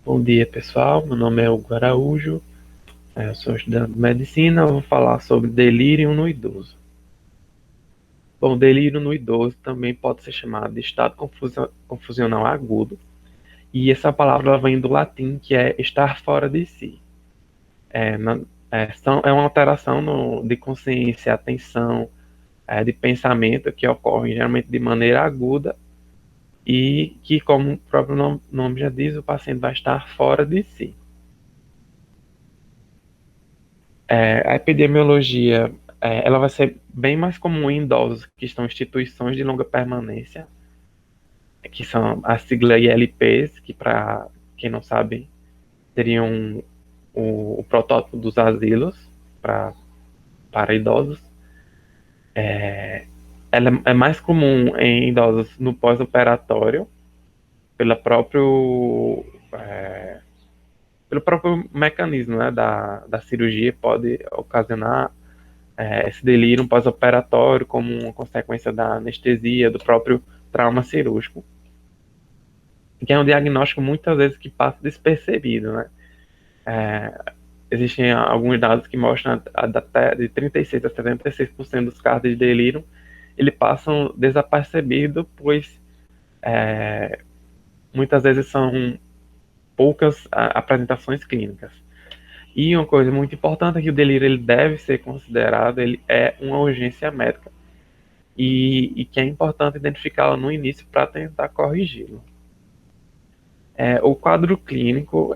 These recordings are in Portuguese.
Bom dia, pessoal. Meu nome é Hugo Araújo. Eu sou estudante de medicina. Eu vou falar sobre delírio no idoso. Bom, delírio no idoso também pode ser chamado de estado confusional agudo. E essa palavra ela vem do latim, que é estar fora de si. É uma alteração de consciência, atenção, de pensamento que ocorre geralmente de maneira aguda e que, como o próprio nome já diz, o paciente vai estar fora de si. A epidemiologia, ela vai ser bem mais comum em idosos que estão em instituições de longa permanência, que são a sigla ILPs, que para quem não sabe, seriam o protótipo dos asilos pra, para idosos. Ela é mais comum em idosos no pós-operatório, pela próprio, é, pelo próprio mecanismo, né, da cirurgia, pode ocasionar esse delírio pós-operatório como uma consequência da anestesia, do próprio trauma cirúrgico, que é um diagnóstico muitas vezes que passa despercebido, né? Existem alguns dados que mostram até de 36 a 76% dos casos de delírio eles passam desapercebido, pois muitas vezes são poucas apresentações clínicas. E uma coisa muito importante é que o delírio ele deve ser considerado, ele é uma urgência médica e que é importante identificá-lo no início para tentar corrigi-lo. O quadro clínico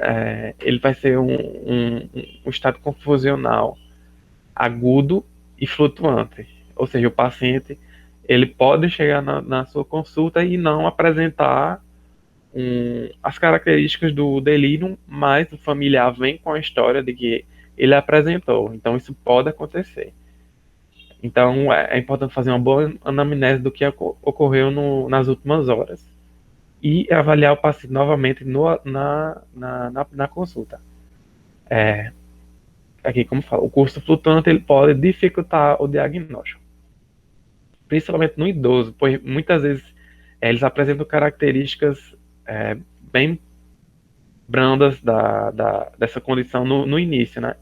ele vai ser um estado confusional agudo e flutuante, ou seja, o paciente ele pode chegar na sua consulta e não apresentar as características do delírio, mas o familiar vem com a história de que ele apresentou, então isso pode acontecer. Então é importante fazer uma boa anamnese do que ocorreu nas últimas horas e avaliar o paciente novamente na consulta. Aqui, como fala, o curso flutuante ele pode dificultar o diagnóstico, principalmente no idoso, pois muitas vezes eles apresentam características bem brandas dessa condição no início, né?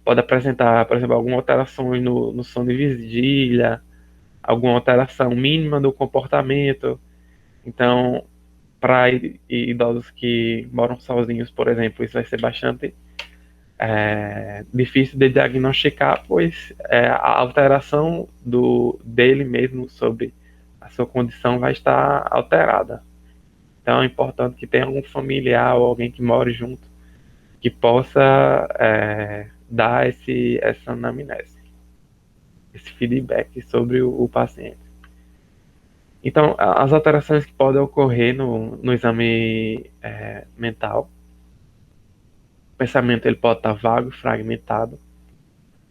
Pode apresentar, por exemplo, algumas alterações no sono de vigília, alguma alteração mínima do comportamento. Então, para idosos que moram sozinhos, por exemplo, isso vai ser bastante difícil de diagnosticar, pois a alteração dele mesmo sobre a sua condição vai estar alterada. Então é importante que tenha algum familiar ou alguém que more junto que possa dar essa anamnese, esse feedback sobre o paciente. Então, as alterações que podem ocorrer no exame mental, o pensamento ele pode estar vago, fragmentado,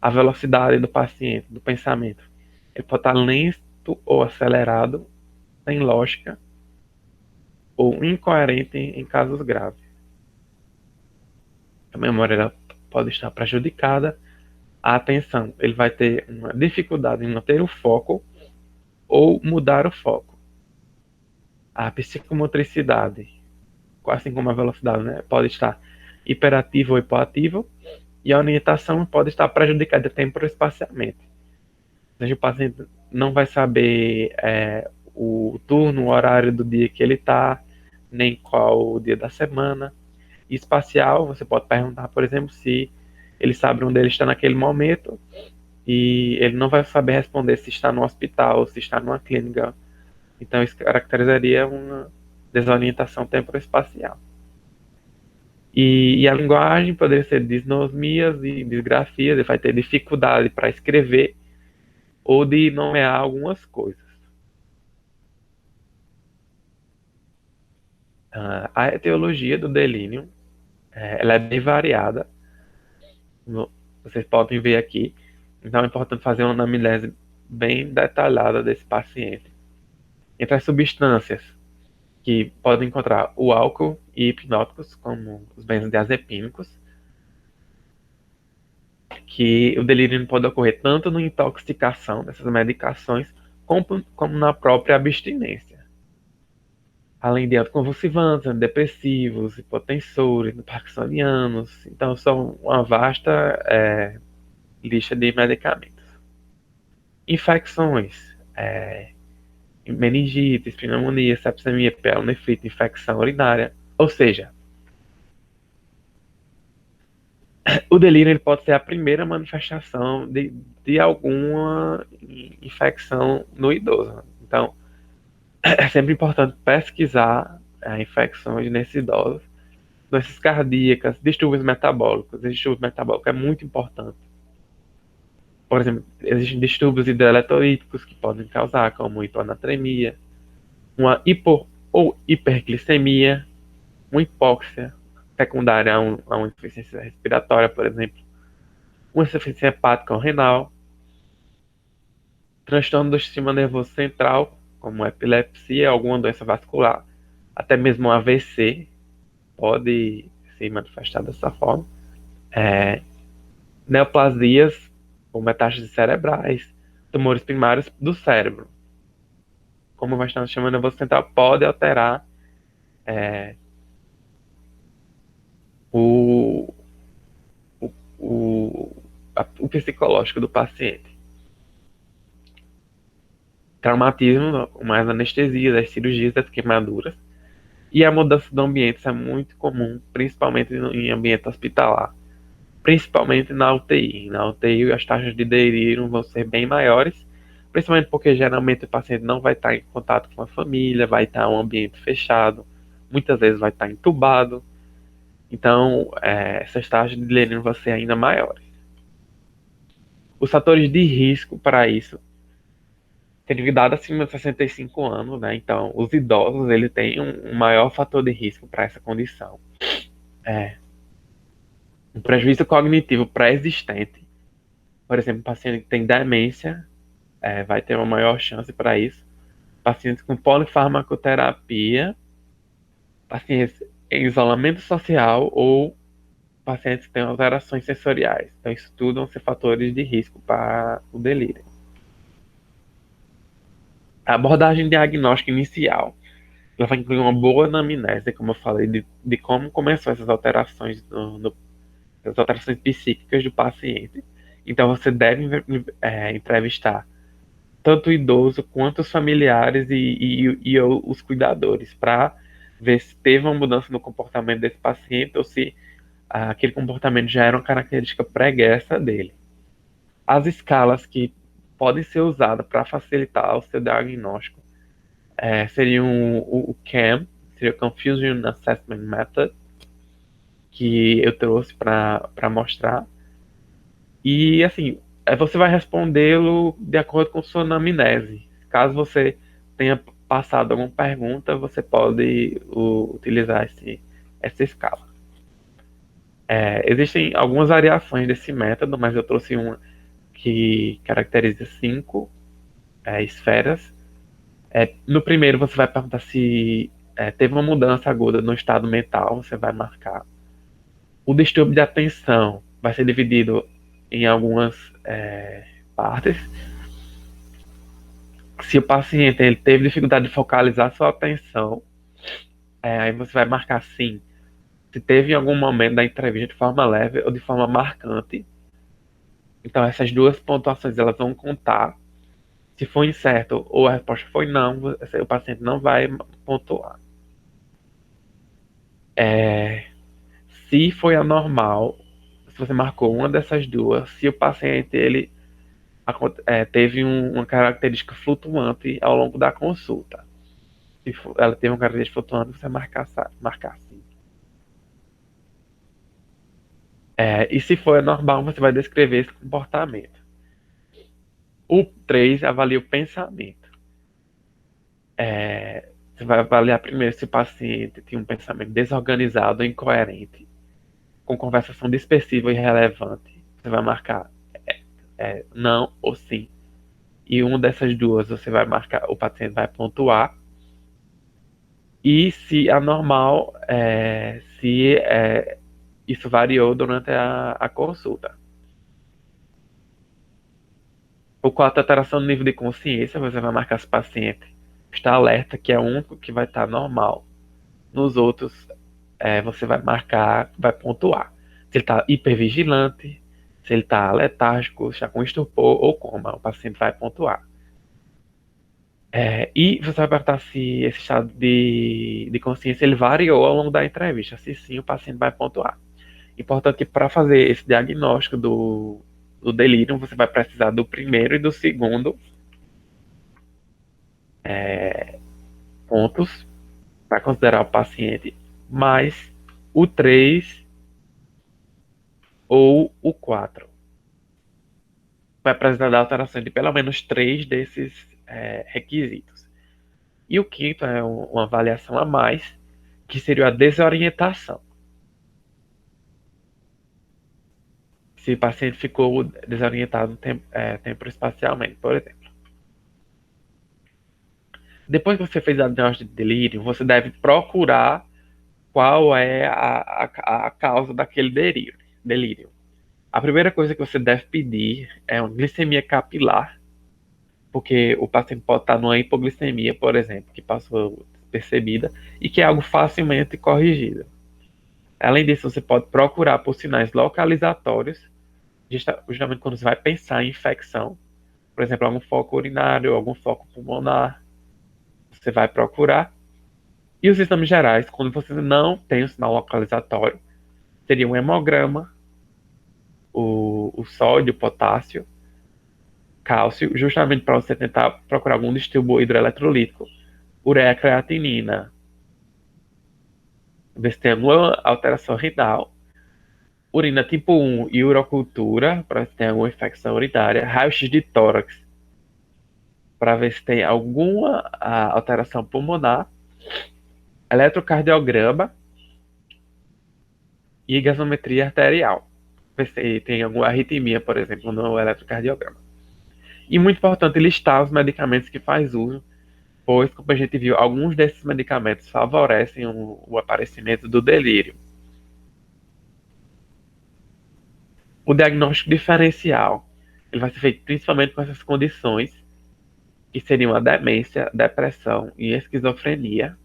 a velocidade do paciente, do pensamento, ele pode estar lento ou acelerado, sem lógica ou incoerente em casos graves. A memória ela pode estar prejudicada, a atenção, ele vai ter uma dificuldade em manter o foco ou mudar o foco. A psicomotricidade, assim como a velocidade, né, pode estar hiperativa ou hipoativa, e a orientação pode estar prejudicada temporoespacialmente. Ou seja, o paciente não vai saber o turno, o horário do dia que ele está, nem qual o dia da semana. E espacial, você pode perguntar, por exemplo, se ele sabe onde ele está naquele momento, e ele não vai saber responder se está no hospital, se está numa clínica. Então, isso caracterizaria uma desorientação temporoespacial. E a linguagem poderia ser disnosmias e disgrafias, ele vai ter dificuldade para escrever ou de nomear algumas coisas. A etiologia do delírio, ela é bem variada, vocês podem ver aqui. Então é importante fazer uma anamnese bem detalhada desse paciente. Entre as substâncias que podem encontrar o álcool e hipnóticos, como os benzodiazepínicos, que o delírio pode ocorrer tanto na intoxicação dessas medicações, como na própria abstinência. além de anticonvulsivantes, antidepressivos, hipotensores, parkinsonianos. Então, são uma vasta lista de medicamentos. Infecções, meningite, pneumonia, sepsemia, pielonefrite, infecção urinária. Ou seja, o delírio ele pode ser a primeira manifestação de alguma infecção no idoso. Então, é sempre importante pesquisar infecções nesses idosos, doenças cardíacas, distúrbios metabólicos. Distúrbio metabólico é muito importante. Por exemplo, existem distúrbios hidroeletrolíticos que podem causar, como hiponatremia, uma hipo ou hiperglicemia, uma hipóxia secundária a uma insuficiência respiratória, por exemplo, uma insuficiência hepática ou renal, transtorno do sistema nervoso central, como epilepsia, alguma doença vascular, até mesmo um AVC pode se manifestar dessa forma. É, neoplasias ou metástases cerebrais, tumores primários do cérebro, como vai estar no sistema nervoso central, pode alterar o, o, o psicológico do paciente. Traumatismo, mais anestesia, das cirurgias, das queimaduras. E a mudança do ambiente, isso é muito comum, principalmente em ambiente hospitalar. Principalmente na UTI. Na UTI, as taxas de delírio vão ser bem maiores, principalmente porque geralmente o paciente não vai estar em contato com a família, vai estar em um ambiente fechado, muitas vezes vai estar entubado. Então, essas taxas de delírio vão ser ainda maiores. Os fatores de risco para isso têm idade acima de 65 anos, né? Então, os idosos ele têm um maior fator de risco para essa condição. É, um prejuízo cognitivo pré-existente. Por exemplo, um paciente que tem demência vai ter uma maior chance para isso. Pacientes com polifarmacoterapia, pacientes em isolamento social ou pacientes que têm alterações sensoriais. Então, isso tudo vão ser fatores de risco para o delírio. A abordagem diagnóstica inicial, ela vai incluir uma boa anamnese, como eu falei, de como começou essas alterações, as alterações psíquicas do paciente. Então, você deve entrevistar tanto o idoso quanto os familiares e os cuidadores, para ver se teve uma mudança no comportamento desse paciente ou se aquele comportamento já era uma característica pregressa dele. As escalas que podem ser usadas para facilitar o seu diagnóstico seriam o CAM, seria Confusion Assessment Method, que eu trouxe para mostrar. E assim, você vai respondê-lo de acordo com sua anamnese. Caso você tenha passado alguma pergunta, você pode utilizar essa escala. Existem algumas variações desse método, mas eu trouxe uma que caracteriza 5 esferas. No primeiro, você vai perguntar se teve uma mudança aguda no estado mental, você vai marcar. O distúrbio de atenção vai ser dividido em algumas partes. Se o paciente ele teve dificuldade de focalizar sua atenção, aí você vai marcar sim. Se teve em algum momento da entrevista de forma leve ou de forma marcante. Então essas duas pontuações elas vão contar. Se for incerto ou a resposta foi não, o paciente não vai pontuar. Se foi anormal, se você marcou uma dessas duas, se o paciente ele teve uma característica flutuante ao longo da consulta. Se ela teve uma característica flutuante, você marcar sim. E se for normal, você vai descrever esse comportamento. O 3 avalia o pensamento. Você vai avaliar primeiro se o paciente tem um pensamento desorganizado ou incoerente, com conversação dispersiva e irrelevante. Você vai marcar não ou sim. E uma dessas duas você vai marcar, o paciente vai pontuar. E se anormal, se isso variou durante a consulta. O quarto, alteração do nível de consciência, você vai marcar se o paciente está alerta, que é o único que vai estar normal. Nos outros, você vai marcar, vai pontuar. Se ele está hipervigilante, se ele está letárgico, está com estupor ou coma, o paciente vai pontuar. E você vai perguntar se esse estado de consciência ele variou ao longo da entrevista. Se sim, o paciente vai pontuar. Importante que para fazer esse diagnóstico do delírio, você vai precisar do primeiro e do segundo pontos para considerar o paciente, mais o 3 ou o 4. Vai precisar da alteração de pelo menos 3 desses requisitos. E o quinto é uma avaliação a mais, que seria a desorientação. Se o paciente ficou desorientado temporaespacialmente, por exemplo. Depois que você fez a diagnóstico de delírio, você deve procurar qual é a causa daquele delírio. A primeira coisa que você deve pedir é uma glicemia capilar, porque o paciente pode estar numa hipoglicemia, por exemplo, que passou percebida e que é algo facilmente corrigido. Além disso, você pode procurar por sinais localizatórios, justamente quando você vai pensar em infecção, por exemplo, algum foco urinário, algum foco pulmonar, você vai procurar. E os exames gerais, quando você não tem o sinal localizatório, seria um hemograma, o sódio, o potássio, cálcio, justamente para você tentar procurar algum distúrbio hidroeletrolítico, ureia, creatinina, ver se tem alguma alteração renal, urina tipo 1 e urocultura, para ver se tem alguma infecção urinária, raio-x de tórax, para ver se tem alguma alteração pulmonar, eletrocardiograma e gasometria arterial, ver se tem alguma arritmia, por exemplo, no eletrocardiograma. E muito importante listar os medicamentos que faz uso, pois, como a gente viu, alguns desses medicamentos favorecem o aparecimento do delírio. O diagnóstico diferencial, ele vai ser feito principalmente com essas condições, que seriam a demência, depressão e esquizofrenia.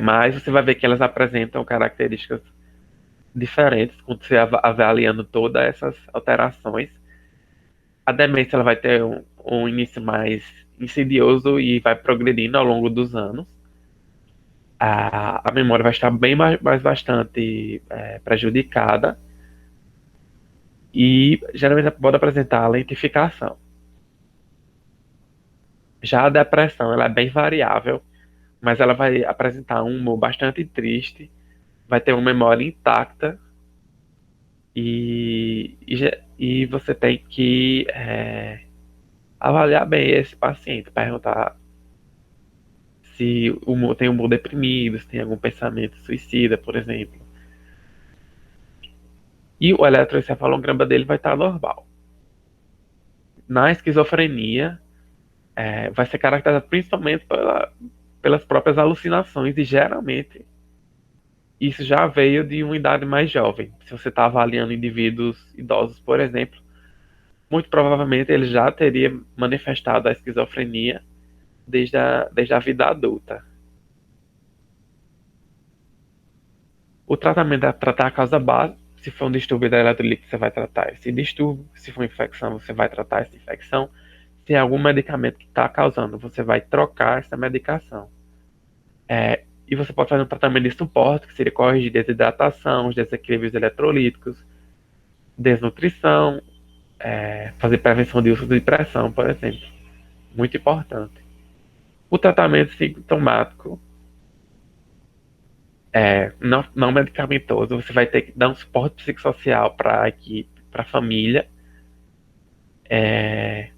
Mas você vai ver que elas apresentam características diferentes quando você avaliando todas essas alterações. A demência ela vai ter um início mais insidioso e vai progredindo ao longo dos anos. A memória vai estar bem mais bastante prejudicada e geralmente pode apresentar lentificação. Já a depressão ela é bem variável, mas ela vai apresentar um humor bastante triste, vai ter uma memória intacta e você tem que avaliar bem esse paciente, perguntar se tem humor deprimido, se tem algum pensamento suicida, por exemplo. E o eletroencefalograma dele vai estar normal. Na esquizofrenia, vai ser caracterizado principalmente pelas próprias alucinações e geralmente isso já veio de uma idade mais jovem. Se você está avaliando indivíduos idosos, por exemplo, muito provavelmente ele já teria manifestado a esquizofrenia desde a vida adulta. O tratamento é tratar a causa base. Se for um distúrbio da eletrolítica, você vai tratar esse distúrbio. Se for infecção, você vai tratar essa infecção. Se é algum medicamento que está causando, você vai trocar essa medicação. E você pode fazer um tratamento de suporte, que seria corrigir desidratação, os desequilíbrios eletrolíticos, desnutrição, fazer prevenção de uso de pressão, por exemplo. Muito importante. O tratamento sintomático não medicamentoso, você vai ter que dar um suporte psicossocial para a equipe, para a família. É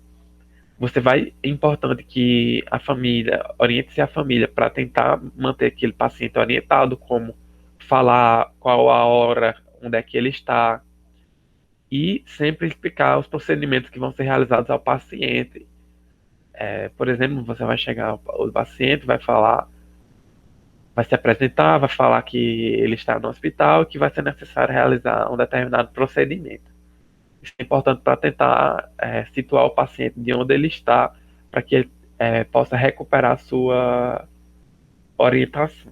importante que a família oriente-se a família para tentar manter aquele paciente orientado, como falar qual a hora, onde é que ele está, e sempre explicar os procedimentos que vão ser realizados ao paciente. Por exemplo, você vai chegar, o paciente vai falar, vai se apresentar, vai falar que ele está no hospital e que vai ser necessário realizar um determinado procedimento. Isso é importante para tentar situar o paciente de onde ele está, para que ele possa recuperar a sua orientação.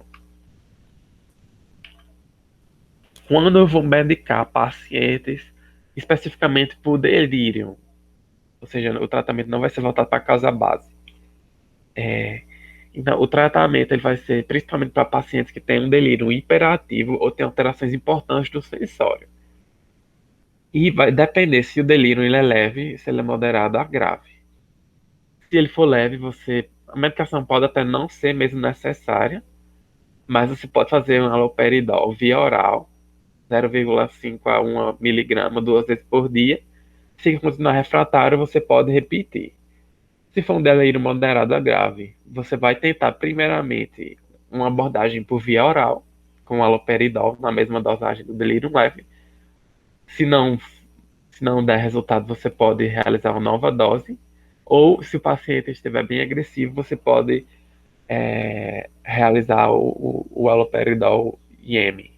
Quando eu vou medicar pacientes especificamente por delírio, ou seja, o tratamento não vai ser voltado para a causa base. Então, o tratamento ele vai ser principalmente para pacientes que têm um delírio hiperativo ou têm alterações importantes do sensório. E vai depender se o delírio ele é leve, se ele é moderado ou grave. Se ele for leve, a medicação pode até não ser mesmo necessária, mas você pode fazer um haloperidol via oral, 0,5 a 1 miligrama 2 vezes por dia. Se continuar refratário, você pode repetir. Se for um delírio moderado a grave, você vai tentar primeiramente uma abordagem por via oral, com haloperidol na mesma dosagem do delírio leve. Se não, se não der resultado, você pode realizar uma nova dose. Ou, se o paciente estiver bem agressivo, você pode realizar o haloperidol IM.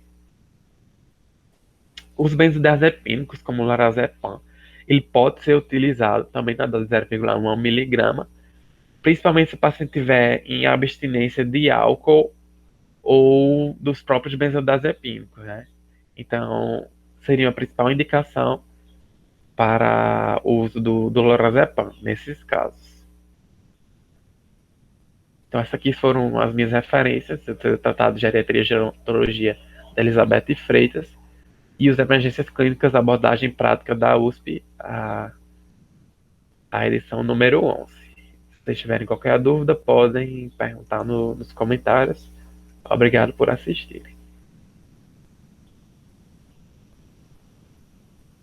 Os benzodiazepínicos, como o lorazepam, ele pode ser utilizado também na dose de 0,1 miligrama, principalmente se o paciente tiver em abstinência de álcool ou dos próprios benzodiazepínicos, né? Então, seria a principal indicação para o uso do lorazepam nesses casos. Então, essas aqui foram as minhas referências. Eu tenho tratado de geriatria e gerontologia da Elizabeth Freitas e os emergências clínicas, abordagem prática da USP, a edição número 11. Se vocês tiverem qualquer dúvida, podem perguntar nos comentários. Obrigado por assistirem.